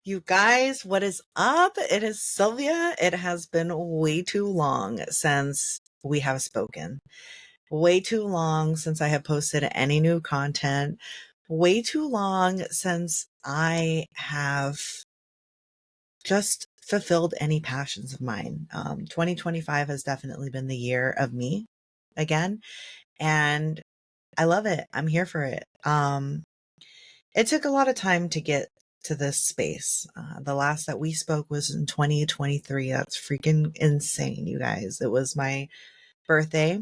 You guys, what is up? It is Sylvia. It has been way too long since we have spoken. Way too long since I have posted any new content. Way too long since I have just fulfilled any passions of mine. 2025 has definitely been the year of me again, and I love it. I'm here for it. It took a lot of time to get to this space. The last that we spoke was in 2023. That's freaking insane, you guys. It was my birthday,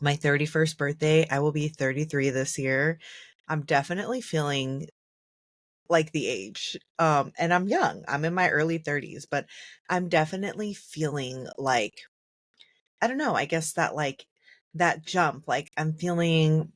my 31st birthday. I will be 33 this year. I'm definitely feeling like the age. And I'm young. I'm in my early 30s, but I'm definitely feeling like, I don't know, I guess that that jump, like I'm feeling,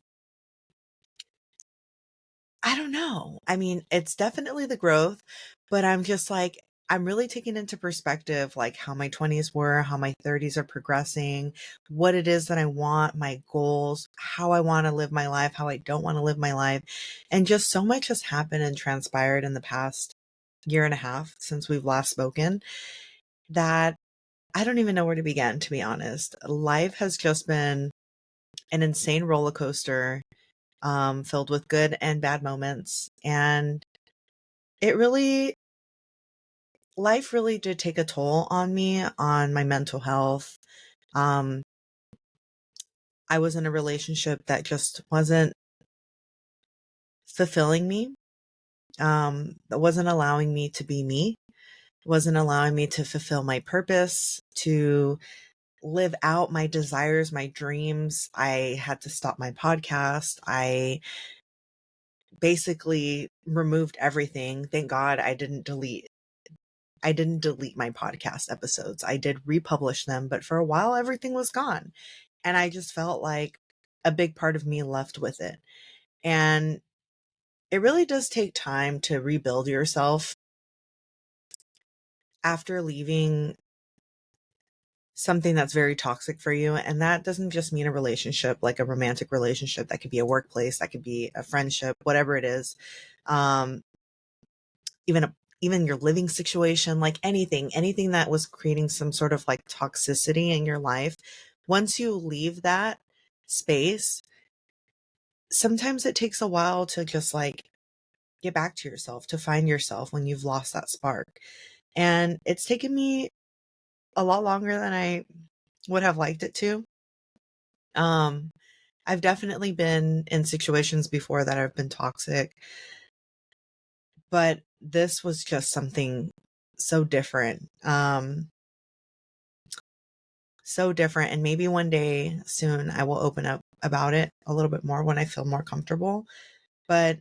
I don't know. I mean, it's definitely the growth, but I'm just like, I'm really taking into perspective like how my 20s were, how my 30s are progressing, what it is that I want, my goals, how I want to live my life, how I don't want to live my life. And just so much has happened and transpired in the past year and a half since we've last spoken that I don't even know where to begin, to be honest. Life has just been an insane roller coaster, filled with good and bad moments. And it really, life really did take a toll on me, on my mental health. Um, I was in a relationship that just wasn't fulfilling me. That wasn't allowing me to be me, wasn't allowing me to fulfill my purpose, to live out my desires, my dreams. I had to stop my podcast. I basically removed everything. Thank God I didn't delete my podcast episodes. I did republish them, but for a while everything was gone. And I just felt like a big part of me left with it. And it really does take time to rebuild yourself after leaving something that's very toxic for you. And that doesn't just mean a relationship, like a romantic relationship. That could be a workplace, that could be a friendship, whatever it is. Um, even even your living situation, like anything that was creating some sort of like toxicity in your life. Once you leave that space, sometimes it takes a while to just like get back to yourself, to find yourself when you've lost that spark. And it's taken me a lot longer than I would have liked it to. Um, I've definitely been in situations before that have been toxic, but this was just something so different. So different. And maybe one day soon I will open up about it a little bit more when I feel more comfortable. But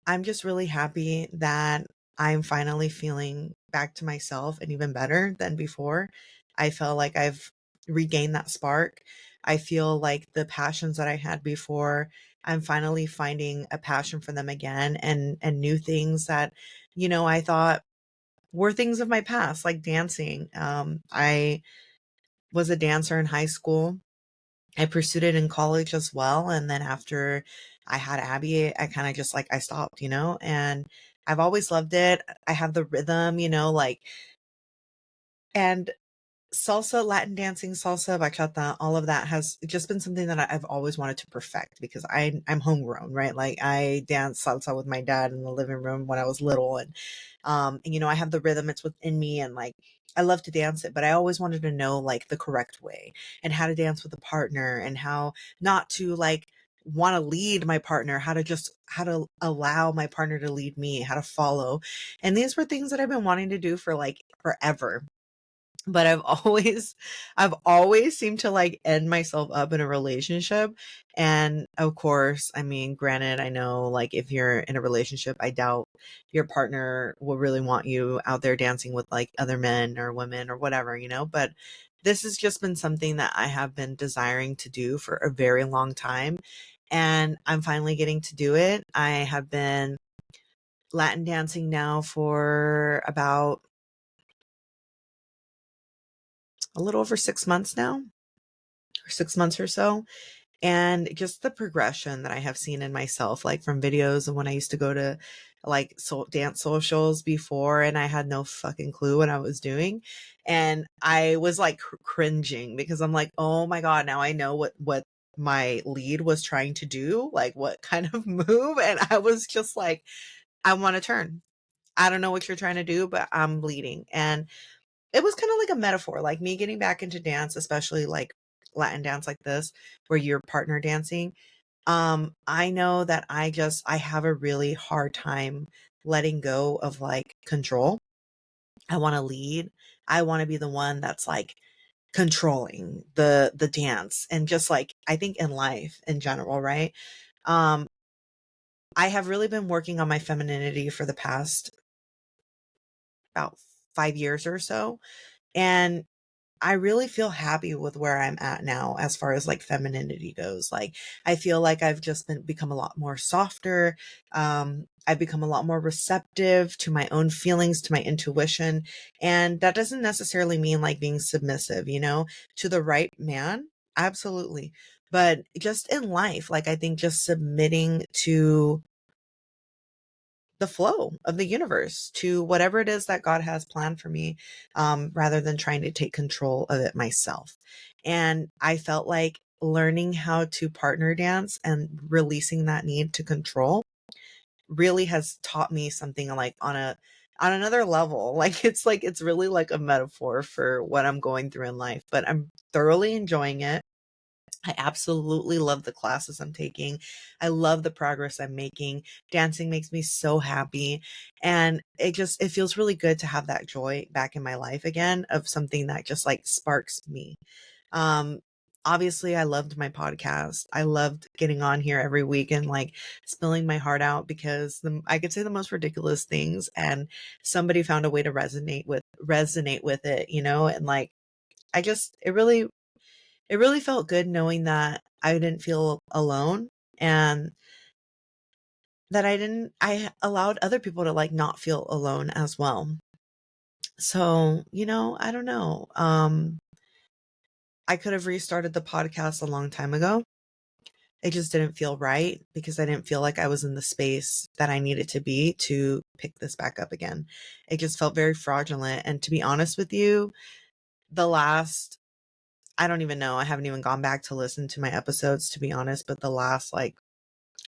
I'm just really happy that I'm finally feeling back to myself and even better than before. I feel like I've regained that spark. I feel like the passions that I had before, I'm finally finding a passion for them again, and new things that, I thought were things of my past, like dancing. I was a dancer in high school. I pursued it in college as well. And then after I had Abby, I kind of just like, I stopped, and I've always loved it. I have the rhythm, and salsa, Latin dancing, salsa, bachata, all of that has just been something that I've always wanted to perfect because I'm homegrown, right? Like I danced salsa with my dad in the living room when I was little, and I have the rhythm, it's within me, and like I love to dance it, but I always wanted to know like the correct way and how to dance with a partner and how not to like want to lead my partner, how to allow my partner to lead me, how to follow. And these were things that I've been wanting to do for like forever, but I've always seemed to like end myself up in a relationship. And of course, I mean, granted, I know like if you're in a relationship, I doubt your partner will really want you out there dancing with like other men or women or whatever, but this has just been something that I have been desiring to do for a very long time, and I'm finally getting to do it. I have been Latin dancing now for about a little over 6 months now, or 6 months or so. And just the progression that I have seen in myself, like from videos of when I used to go to like dance socials before and I had no fucking clue what I was doing. And I was like cringing because I'm like, oh my God, now I know what my lead was trying to do, like what kind of move. And I was just like, I want to turn. I don't know what you're trying to do, but I'm bleeding. And it was kind of like a metaphor, like me getting back into dance, especially like Latin dance like this, where you're partner dancing. I know that I have a really hard time letting go of like control. I want to lead. I want to be the one that's like controlling the dance and just like I think in life in general, right? Um, I have really been working on my femininity for the past about 5 years or so. And I really feel happy with where I'm at now as far as like femininity goes. Like I feel like I've just become a lot more softer. I've become a lot more receptive to my own feelings, to my intuition. And that doesn't necessarily mean like being submissive, to the right man. Absolutely. But just in life, like I think just submitting to the flow of the universe, to whatever it is that God has planned for me, rather than trying to take control of it myself. And I felt like learning how to partner dance and releasing that need to control really has taught me something like on another level. Like it's really like a metaphor for what I'm going through in life, but I'm thoroughly enjoying it. I absolutely love the classes I'm taking. I love the progress I'm making. Dancing makes me so happy. And it feels really good to have that joy back in my life again of something that just like sparks me. Um, Obviously I loved my podcast. I loved getting on here every week and like spilling my heart out because I could say the most ridiculous things and somebody found a way to resonate with it, and like I just it really felt good knowing that I didn't feel alone and that I allowed other people to like not feel alone as well. So, I don't know. I could have restarted the podcast a long time ago. It just didn't feel right because I didn't feel like I was in the space that I needed to be to pick this back up again. It just felt very fraudulent. And to be honest with you, the last, I don't even know, I haven't even gone back to listen to my episodes to be honest, but the last like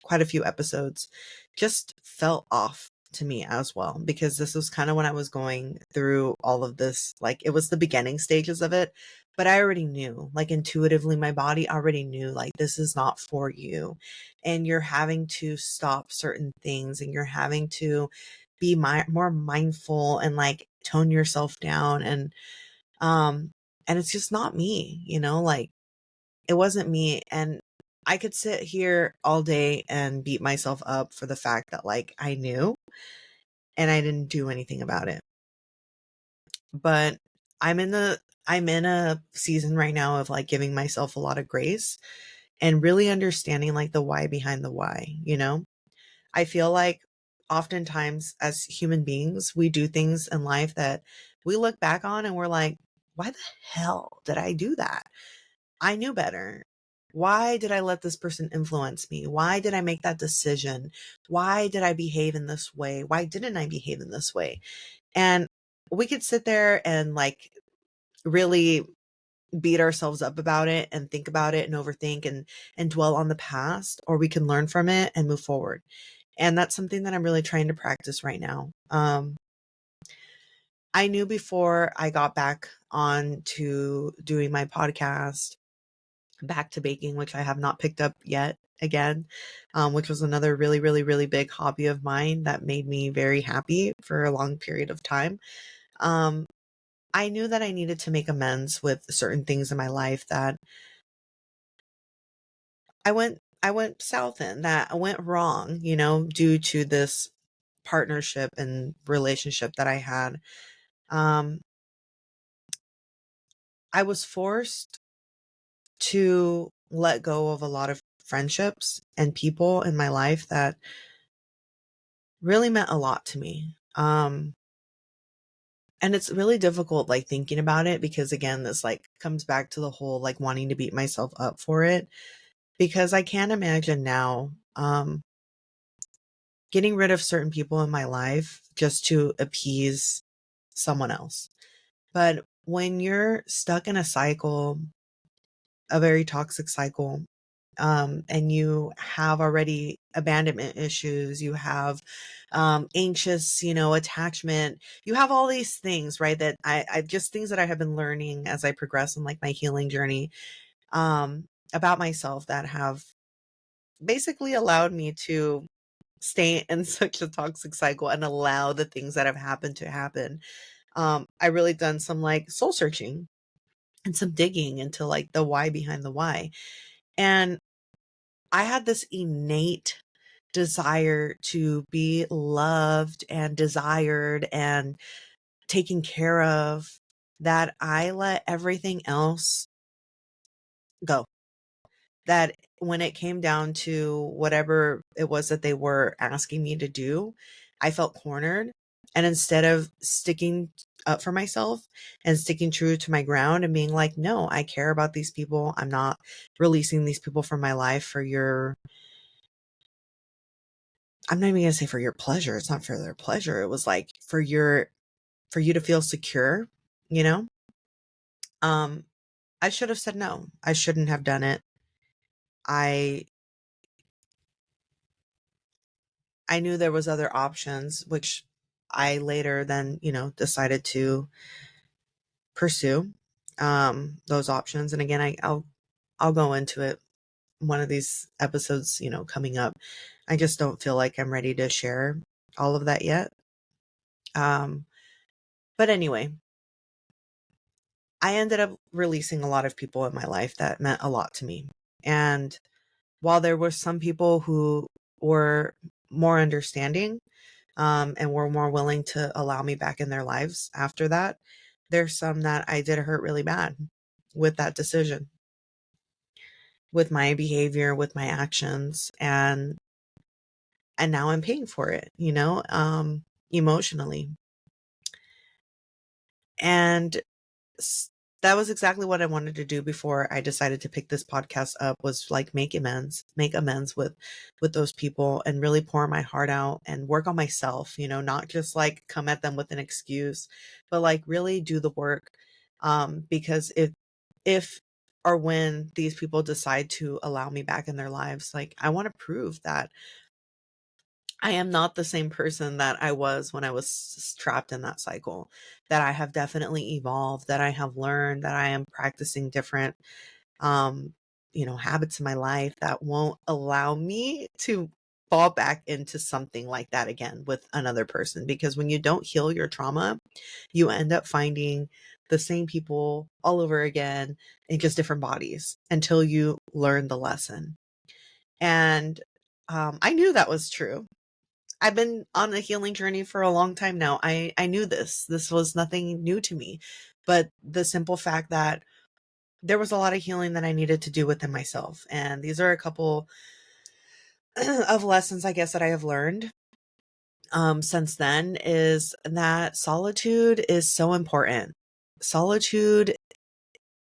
quite a few episodes just felt off to me as well because this was kind of when I was going through all of this, like it was the beginning stages of it, but I already knew, like intuitively my body already knew like this is not for you and you're having to stop certain things and you're having to be more mindful and like tone yourself down um and it's just not me, like it wasn't me. And I could sit here all day and beat myself up for the fact that like I knew and I didn't do anything about it. But I'm in a season right now of like giving myself a lot of grace and really understanding like the why behind the why. I feel like oftentimes as human beings, we do things in life that we look back on and we're like, why the hell did I do that? I knew better. Why did I let this person influence me? Why did I make that decision? Why did I behave in this way? Why didn't I behave in this way? And we could sit there and like really beat ourselves up about it and think about it and overthink and dwell on the past, or we can learn from it and move forward. And that's something that I'm really trying to practice right now. I knew before I got back on to doing my podcast, back to baking, which I have not picked up yet again, which was another really, really, really big hobby of mine that made me very happy for a long period of time. Um, I knew that I needed to make amends with certain things in my life that I went south in, that I went wrong, due to this partnership and relationship that I had. Um, I was forced to let go of a lot of friendships and people in my life that really meant a lot to me. And it's really difficult, like thinking about it, because again, this like comes back to the whole like wanting to beat myself up for it. because I can't imagine now getting rid of certain people in my life just to appease someone else. But when you're stuck in a cycle, a very toxic cycle, and you have already abandonment issues, you have anxious, attachment, you have all these things, right? That I just things that I have been learning as I progress in like my healing journey, about myself, that have basically allowed me to stay in such a toxic cycle and allow the things that have happened to happen. I really done some like soul searching and some digging into like the why behind the why. And I had this innate desire to be loved and desired and taken care of, that I let everything else go. That when it came down to whatever it was that they were asking me to do, I felt cornered. And instead of sticking up for myself and sticking true to my ground and being like, no, I care about these people. I'm not releasing these people from my life for your, I'm not even going to say for your pleasure. It's not for their pleasure. It was like for you to feel secure, you know? Um, I should have said no. I shouldn't have done it. I I knew there was other options, which I later then, decided to pursue those options. And again, I'll go into it one of these episodes, coming up. I just don't feel like I'm ready to share all of that yet. Um, but anyway, I ended up releasing a lot of people in my life that meant a lot to me. And while there were some people who were more understanding, and were more willing to allow me back in their lives after that, there's some that I did hurt really bad with that decision, with my behavior, with my actions, and now I'm paying for it, emotionally. And s- that was exactly what I wanted to do before I decided to pick this podcast up, was like make amends with those people and really pour my heart out and work on myself, not just like come at them with an excuse, but like really do the work. Because if or when these people decide to allow me back in their lives, like I want to prove that I am not the same person that I was when I was trapped in that cycle, that I have definitely evolved, that I have learned, that I am practicing different, um, habits in my life that won't allow me to fall back into something like that again with another person. Because when you don't heal your trauma, you end up finding the same people all over again in just different bodies until you learn the lesson. And I knew that was true. I've been on a healing journey for a long time now. I knew this. This was nothing new to me. But the simple fact that there was a lot of healing that I needed to do within myself. And these are a couple of lessons, I guess, that I have learned since then, is that solitude is so important. Solitude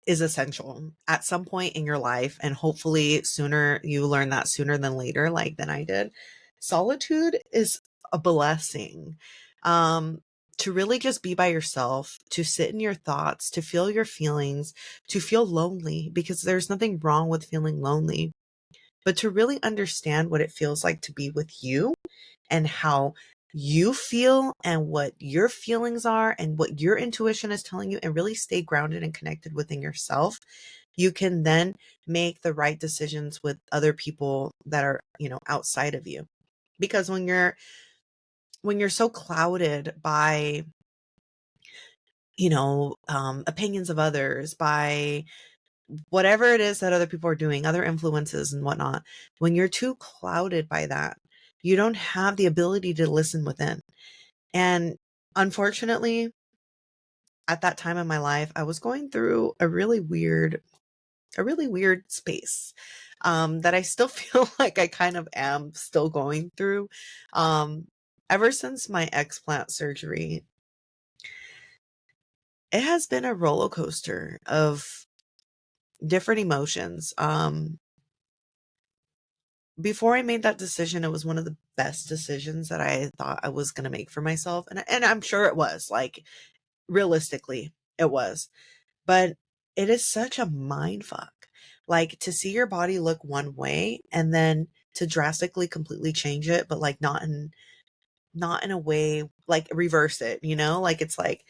is essential at some point in your life, and hopefully sooner, you learn that sooner than later, like than I did. Solitude is a blessing. um to really just be by yourself, to sit in your thoughts, to feel your feelings, to feel lonely, because there's nothing wrong with feeling lonely, but to really understand what it feels like to be with you, and how you feel and what your feelings are and what your intuition is telling you, and really stay grounded and connected within yourself. You can then make the right decisions with other people that are, outside of you. Because when you're so clouded by, opinions of others, by whatever it is that other people are doing, other influences and whatnot, when you're too clouded by that, you don't have the ability to listen within. And unfortunately, at that time in my life, I was going through a really weird space, that I still feel like I kind of am still going through. Um, ever since my explant surgery, it has been a roller coaster of different emotions. before I made that decision, it was one of the best decisions that I thought I was going to make for myself. And I'm sure it was, like, realistically, it was. But it is such a mind fuck. Like, to see your body look one way and then to drastically completely change it, but like not in a way, like reverse it, like it's like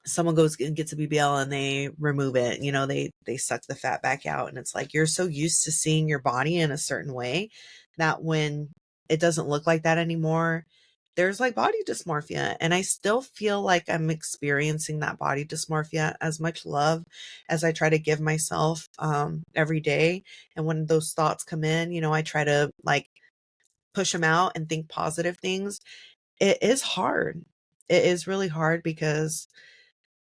someone goes and gets a BBL and they remove it, they suck the fat back out. And it's like, you're so used to seeing your body in a certain way that when it doesn't look like that anymore, there's like body dysmorphia. And I still feel like I'm experiencing that body dysmorphia. As much love as I try to give myself every day. And when those thoughts come in, I try to like push them out and think positive things. It is hard. It is really hard because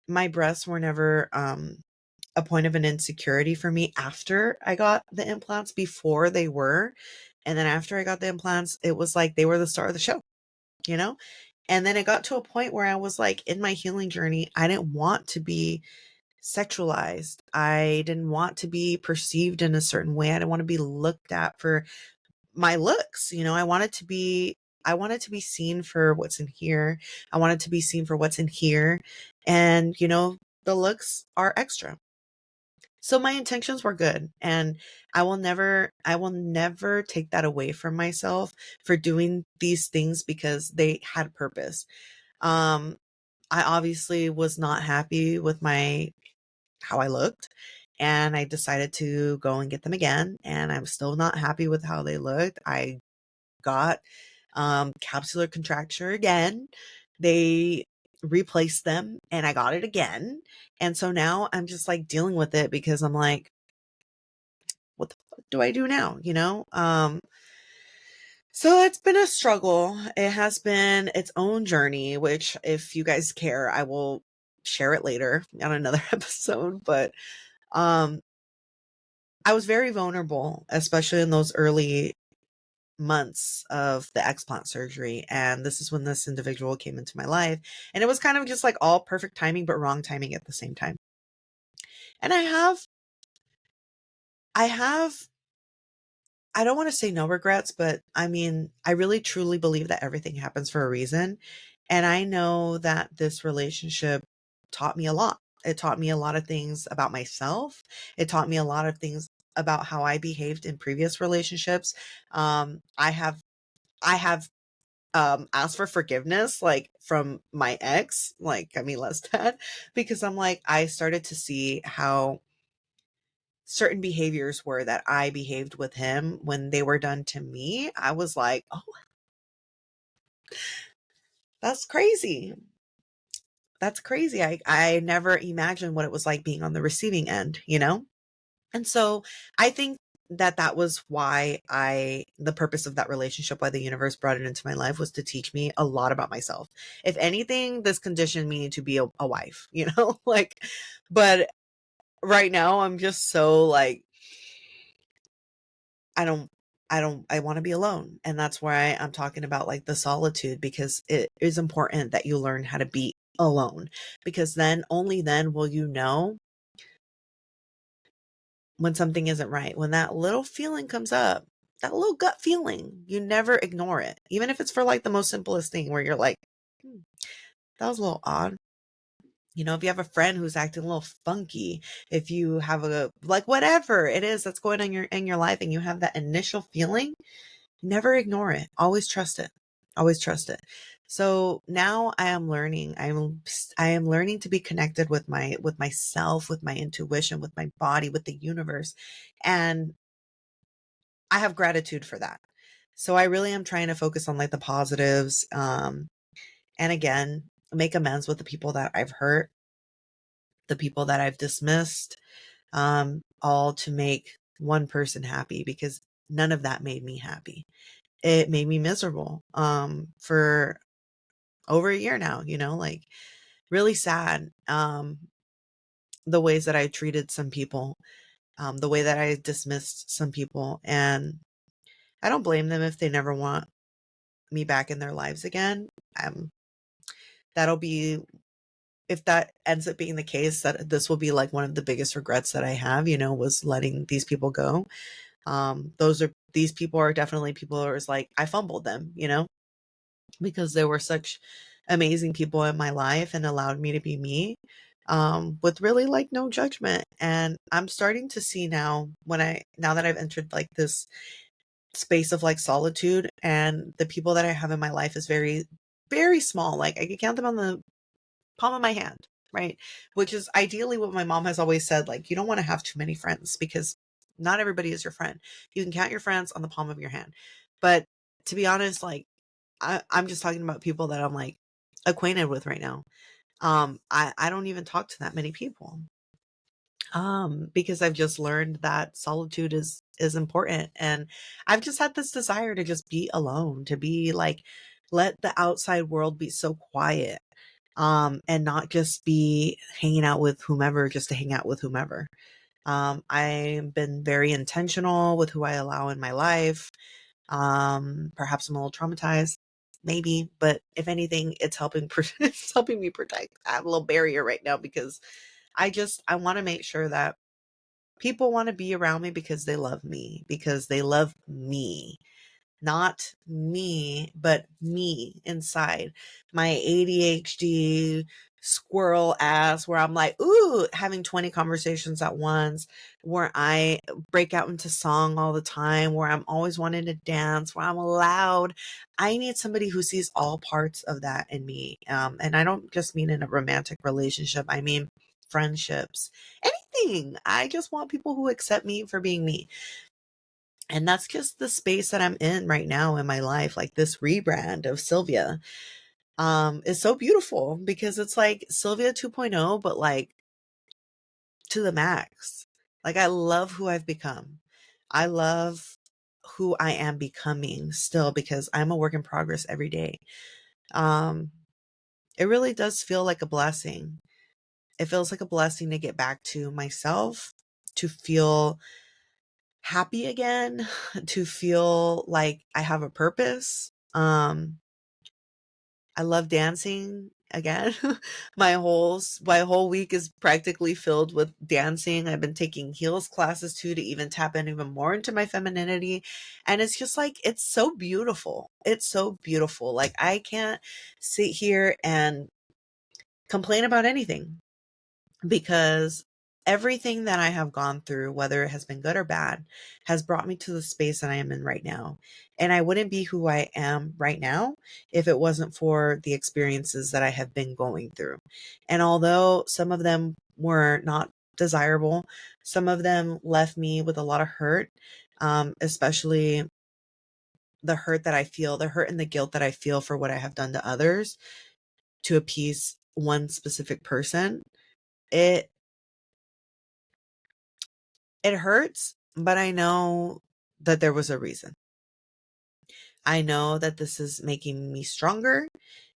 my breasts were never a point of an insecurity for me after I got the implants. Before they were. And then after I got the implants, it was like they were the star of the show, you know? And then it got to a point where I was like, in my healing journey, I didn't want to be sexualized. I didn't want to be perceived in a certain way. I didn't want to be looked at for my looks. I wanted to be seen for what's in here. I wanted to be seen for what's in here. And, the looks are extra. So my intentions were good, and I will never take that away from myself for doing these things because they had purpose. Um, I obviously was not happy with how I looked, and I decided to go and get them again, and I'm still not happy with how they looked. I got capsular contracture again. They replaced them and I got it again. And so now I'm just like dealing with it because I'm like, what the fuck do I do now? So it's been a struggle. It has been its own journey, which if you guys care, I will share it later on another episode. But um I was very vulnerable, especially in those early months of the explant surgery. And this is when this individual came into my life. And it was kind of just like all perfect timing, but wrong timing at the same time. And I have, I don't want to say no regrets, but I mean, I really truly believe that everything happens for a reason. And I know that this relationship taught me a lot. It taught me a lot of things about myself. It taught me a lot of things about how I behaved in previous relationships. I have asked for forgiveness, like from my ex, like I mean Lestat, because I'm like, I started to see how certain behaviors were that I behaved with him when they were done to me. I was like, oh, that's crazy. That's crazy. I never imagined what it was like being on the receiving end. And so I think that was why the purpose of that relationship, why the universe brought it into my life, was to teach me a lot about myself. If anything, this conditioned me to be a wife, like, but right now I'm just so like, I don't, I want to be alone. And that's why I'm talking about like the solitude, because it is important that you learn how to be alone, because then only then will you know when something isn't right. When that little feeling comes up, that little gut feeling, you never ignore it. Even if it's for like the most simplest thing where you're like, "Hmm, that was a little odd." If you have a friend who's acting a little funky, if you have like whatever it is that's going on in your life and you have that initial feeling, never ignore it. Always trust it. Always trust it. So now I am learning. I am learning to be connected with myself, with my intuition, with my body, with the universe. And I have gratitude for that. So I really am trying to focus on like the positives. And again, make amends with the people that I've hurt, the people that I've dismissed, all to make one person happy, because none of that made me happy. It made me miserable, for over a year now, like really sad. The ways that I treated some people, the way that I dismissed some people. And I don't blame them if they never want me back in their lives again. Um, that'll be, if that ends up being the case, that this will be like one of the biggest regrets that I have, was letting these people go. Those are these people are definitely people who was like, I fumbled them, because they were such amazing people in my life and allowed me to be me, with really like no judgment. And I'm starting to see now now that I've entered like this space of like solitude, and the people that I have in my life is very, very small. Like I can count them on the palm of my hand, right? Which is ideally what my mom has always said. Like, you don't want to have too many friends because not everybody is your friend. You can count your friends on the palm of your hand. But to be honest, like I'm just talking about people that I'm like acquainted with right now. I don't even talk to that many people. Because I've just learned that solitude is important. And I've just had this desire to just be alone, to be like, let the outside world be so quiet. And not just be hanging out with whomever just to hang out with whomever. I've been very intentional with who I allow in my life. Perhaps I'm a little traumatized, maybe, but if anything, it's helping. It's helping me protect. I have a little barrier right now because I want to make sure that people want to be around me because they love me, because they love me. Not me, but me inside my ADHD squirrel ass, where I'm like, ooh, having 20 conversations at once, where I break out into song all the time, where I'm always wanting to dance, where I'm loud. I need somebody who sees all parts of that in me. And I don't just mean in a romantic relationship, I mean friendships, anything. I just want people who accept me for being me. And that's just the space that I'm in right now in my life. Like this rebrand of Sylvia is so beautiful because it's like Sylvia 2.0, but like to the max. Like I love who I've become. I love who I am becoming still because I'm a work in progress every day. Um, it really does feel like a blessing. It feels like a blessing to get back to myself, to feel happy again, to feel like I have a purpose. I love dancing again. My whole week is practically filled with dancing. I've been taking heels classes too to even tap in even more into my femininity. And it's just like it's so beautiful. It's so beautiful. Like I can't sit here and complain about anything because everything that I have gone through, whether it has been good or bad, has brought me to the space that I am in right now. And I wouldn't be who I am right now if it wasn't for the experiences that I have been going through. And although some of them were not desirable, some of them left me with a lot of hurt, especially the hurt that I feel, the hurt and the guilt that I feel for what I have done to others to appease one specific person. It It hurts, but I know that there was a reason. I know that this is making me stronger.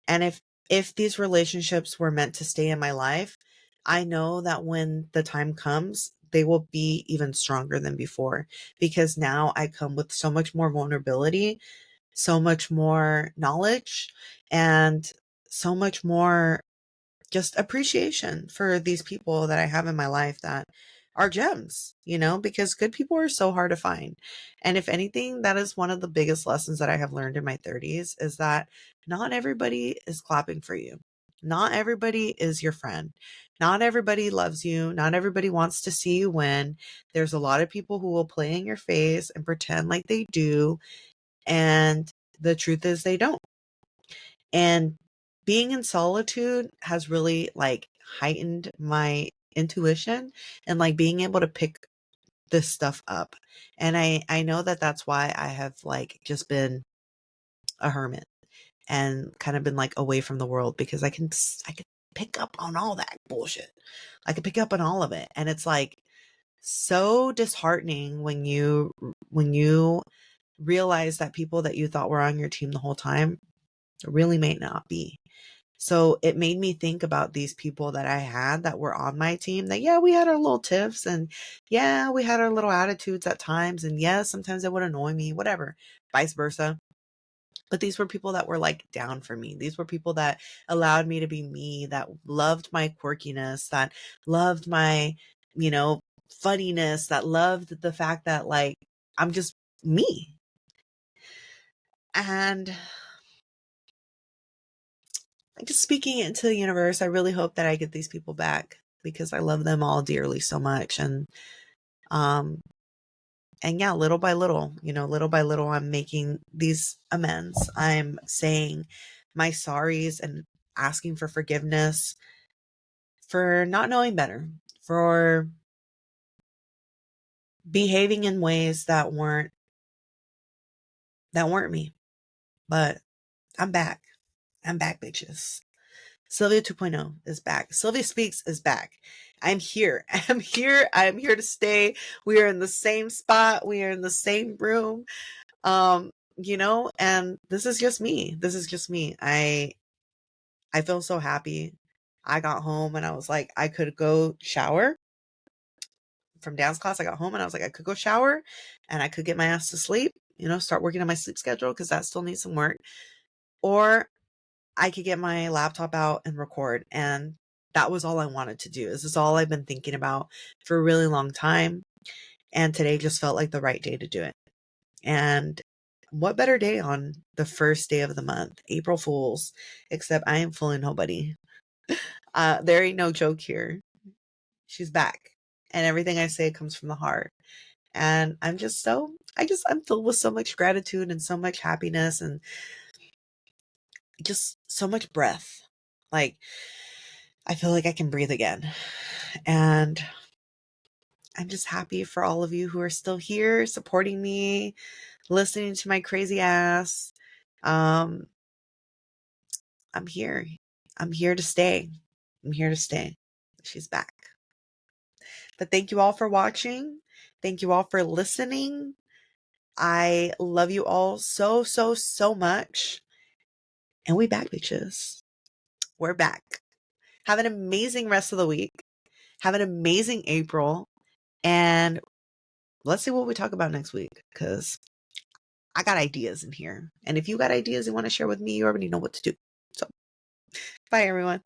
And if these relationships were meant to stay in my life, I know that when the time comes, they will be even stronger than before because now I come with so much more vulnerability, so much more knowledge, and so much more just appreciation for these people that I have in my life that are gems, because good people are so hard to find. And if anything, that is one of the biggest lessons that I have learned in my 30s is that not everybody is clapping for you. Not everybody is your friend. Not everybody loves you. Not everybody wants to see you win. There's a lot of people who will play in your face and pretend like they do. And the truth is they don't. And being in solitude has really like heightened my intuition and like being able to pick this stuff up. And I know that that's why I have like just been a hermit and kind of been like away from the world because I can pick up on all that bullshit. I can pick up on all of it. And it's like so disheartening when you realize that people that you thought were on your team the whole time really may not be. So it made me think about these people that I had that were on my team that, yeah, we had our little tiffs and yeah, we had our little attitudes at times. And yes, sometimes it would annoy me, whatever, vice versa. But these were people that were like down for me. These were people that allowed me to be me, that loved my quirkiness, that loved my, funniness, that loved the fact that like I'm just me. And just speaking it into the universe, I really hope that I get these people back because I love them all dearly so much. Um, and yeah, little by little, little by little, I'm making these amends. I'm saying my sorries and asking for forgiveness for not knowing better, for behaving in ways that weren't me. But I'm back. I'm back, bitches. Sylvia 2.0 is back. Sylvia Speaks is back. I'm here. I'm here. I'm here to stay. We are in the same spot. We are in the same room. And this is just me. This is just me. I feel so happy. I got home and I was like, I could go shower from dance class. I got home and I was like, I could go shower and I could get my ass to sleep, start working on my sleep schedule because that still needs some work. Or I could get my laptop out and record. And that was all I wanted to do. This is all I've been thinking about for a really long time. And today just felt like the right day to do it. And what better day on the first day of the month, April Fools, except I am fooling nobody. There ain't no joke here. She's back. And everything I say comes from the heart. And I'm filled with so much gratitude and so much happiness and just so much breath. Like, I feel like I can breathe again. And I'm just happy for all of you who are still here supporting me, listening to my crazy ass. I'm here. I'm here to stay. I'm here to stay. She's back. But thank you all for watching. Thank you all for listening. I love you all so, so, so much. And we back, bitches. We're back. Have an amazing rest of the week. Have an amazing April. And let's see what we talk about next week because I got ideas in here. And if you got ideas you want to share with me, you already know what to do. So, bye, everyone.